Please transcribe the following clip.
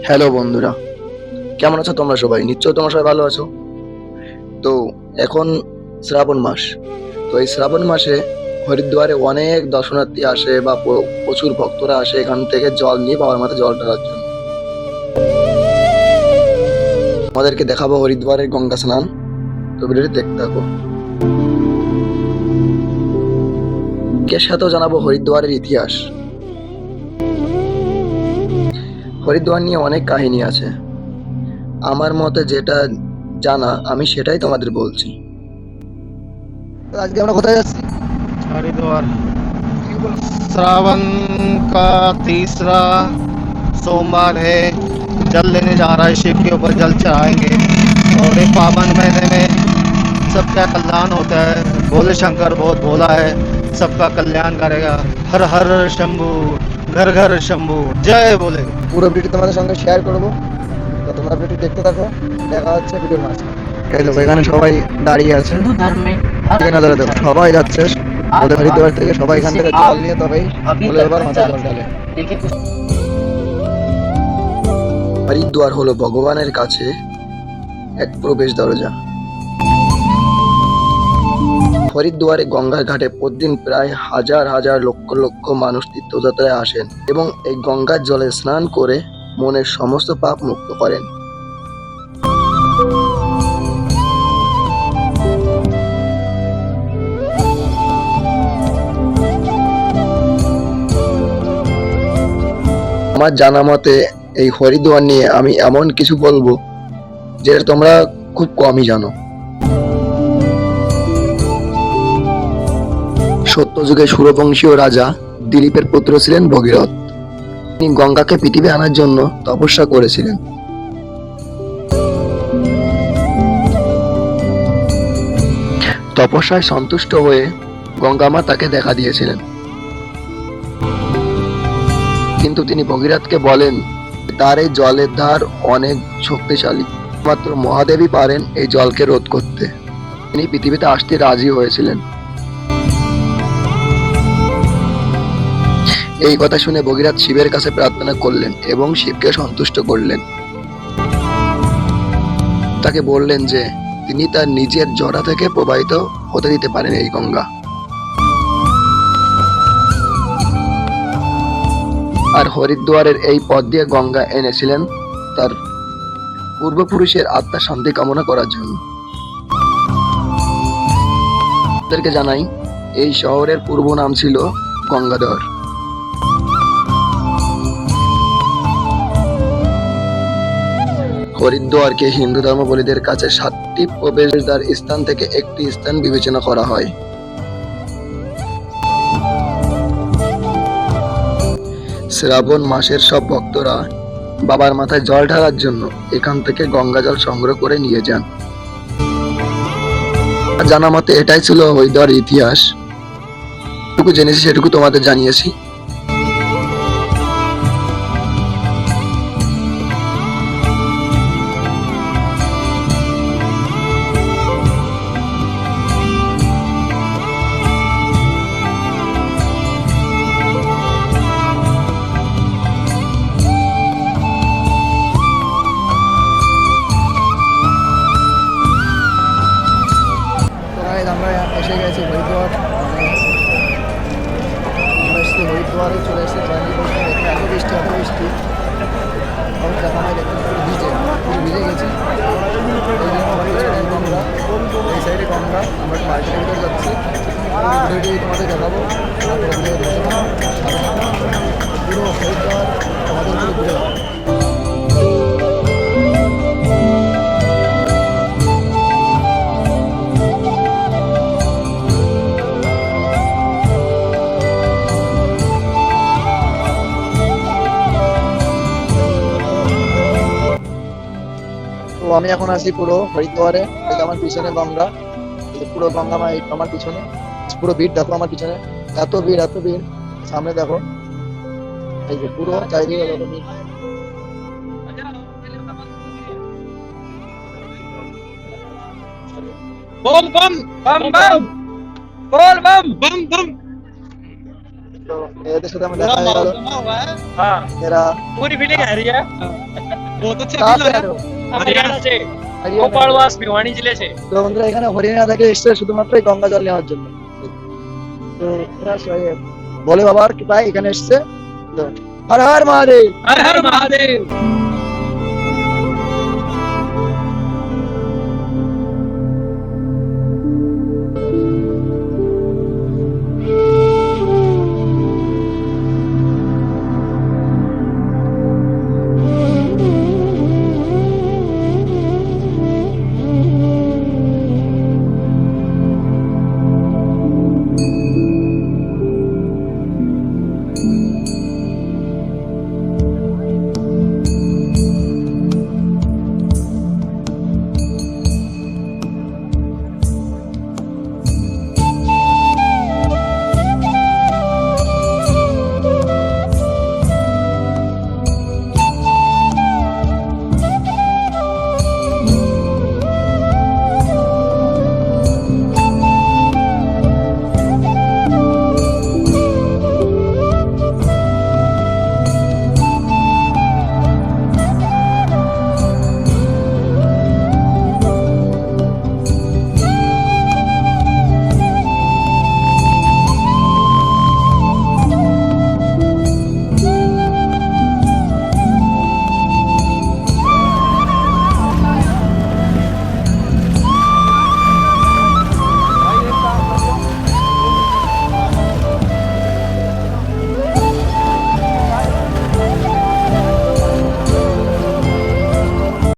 Hello বন্ধুরা, কেমন আছো তোমরা সবাই? নিশ্চয়ই তোমরা সবাই ভালো আছো। তো এখন শ্রাবণ মাস। তো এই শ্রাবণ মাসে হরিদ্বারে অনেক দর্শনার্থী আসে বা প্রচুর ভক্তরা আসে এখান থেকে জল নিয়ে বাবার মাথায় জল ঢালার জন্য। আমাদেরকে দেখাবো হরিদ্বারের গঙ্গা স্নান। তো ভিডিওটি দেখতে থাকো। এর সাথেও জানাবো হরিদ্বারের ইতিহাস। হরিদ্বার নিয়ে অনেক কাহিনী আছে। আমার মতে যেটা জানা আমি সেটাই তোমাদের বলছি। আজকে আমরা কোথায় যাচ্ছি? हरिद्वार। श्रावण का तीसरा सोमवार है। जल लेने जा रहा है, शिव के ऊपर जल चढ़ाएंगे और एक पावन महीने में सबका कल्याण होता है। भोले शंकर बहुत भोला है, सबका कल्याण करेगा। हर हर शंभू, घर घर शंभू, जय भोले। পুরো ভিডিও তোমাদের সঙ্গে শেয়ার করবো, তো তোমরা ভিডিও দেখতে থাকো। দেখা হচ্ছে ভিডিওর মাঝে। এই দেখো এখানে সবাই দাঁড়িয়ে আছে, এখানে দাঁড়িয়ে দেখো সবাই যাচ্ছে ওদের হরিদ্বার থেকে। সবাই এখান থেকে জল নিয়ে তবেই ভোলের বাবার মাথায় জল ঢালে। হরিদ্বার হলো ভগবানের কাছে এক প্রবেশ দরজা। হরিদ্বারে গঙ্গার ঘাটে প্রতিদিন প্রায় হাজার হাজার লক্ষ লক্ষ মানুষ তীর্থযাত্রায় আসেন এবং এই গঙ্গার জলে স্নান করে মনের সমস্ত পাপ মুক্ত করেন। আমার জানা মতে এই হরিদ্বার নিয়ে আমি এমন কিছু বলবো যেটা তোমরা খুব কমই জানো। সত্যযুগে সুরবংশীয় রাজা দিলীপের পুত্র ছিলেন ভগীরথ। তিনি গঙ্গাকে পৃথিবী আনার জন্য তপস্যা করেছিলেন। তপস্যায় সন্তুষ্ট হয়ে গঙ্গা মা তাকে দেখা দিয়েছিলেন, কিন্তু তিনি ভগীরথকে বলেন তার এই জলের ধার অনেক শক্তিশালী, মাত্র মহাদেবী পারেন এই জলকে রোধ করতে। তিনি পৃথিবীতে আসতে রাজি হয়েছিলেন। এই কথা শুনে ভগীরথ শিবের কাছে প্রার্থনা করলেন এবং শিবকে সন্তুষ্ট করলেন। তাকে বললেন যে তিনি তার নিজের জড়া থেকে প্রবাহিত হতে দিতে পারেন এই গঙ্গা। আর হরিদ্বারের এই পথ দিয়ে গঙ্গা এনেছিলেন তার পূর্বপুরুষের আত্মা শান্তি কামনা করার জন্য। আপনাদেরকে জানাই এই শহরের পূর্ব নাম ছিল গঙ্গাধর। হরিদ্বারকে হিন্দু ধর্মাবলম্বীদের কাছে 7টি প্রবেশদ্বার স্থান থেকে একটি স্থান বিবেচনা করা হয়। শ্রাবণ মাসের সব ভক্তরা বাবার মাথায় জল ঢালার জন্য এখান থেকে গঙ্গা জল সংগ্রহ করে নিয়ে যান। জানা মতে এটাই ছিল হরিদ্বারের ইতিহাস। যেটুকু জেনেছি সেটুকু তোমাদের জানিয়েছি। আমরা এসে গেছি হরিদ্বার, আমরা এসেছি হরিদ্বারে চলে এসেছি। এত বৃষ্টি দেখা হয়, দেখতে পুরো ভিজে গেছি। গঙ্গা, এই সাইডে গঙ্গা, আমরা একটু মার্কেটের ভিতরে যাচ্ছি। ভিডিওটি তোমাদের দেখাবো, পুরো হরিদ্বার আমাদের পুরো ঘুরে যাবো। তো আমি এখন আছি পুরো হরিদ্বারে। এই আমার পিছনে গঙ্গা, পুরো গঙ্গা মা আমার পিছনে। পুরো ভিড় দেখো আমার পিছনে, এত ভিড় এত ভিড়। সামনে দেখো, এই যে পুরো চারিদিকে যত ভিড়। बम बम बम बम बोल बम बम बम। তো তো এদের সাথে আমার দেখা হয়ে গেল। हाँ এরা पूरी फीलिंग आ रही है बहुत अच्छा कहाँ फील पे हो आ रहा रहे हो? हरियाणा से हरियाणा। भोपालवास भिवानी जिले से তো বন্ধুরা এখানে হরিয়ানা থেকে এসছে শুধুমাত্র এই গঙ্গা জল নেওয়ার জন্য। তো এরা ভোলে বাবার কৃপায় এখানে এসছে। তো হর হর মহাদেব। हर हर महादेव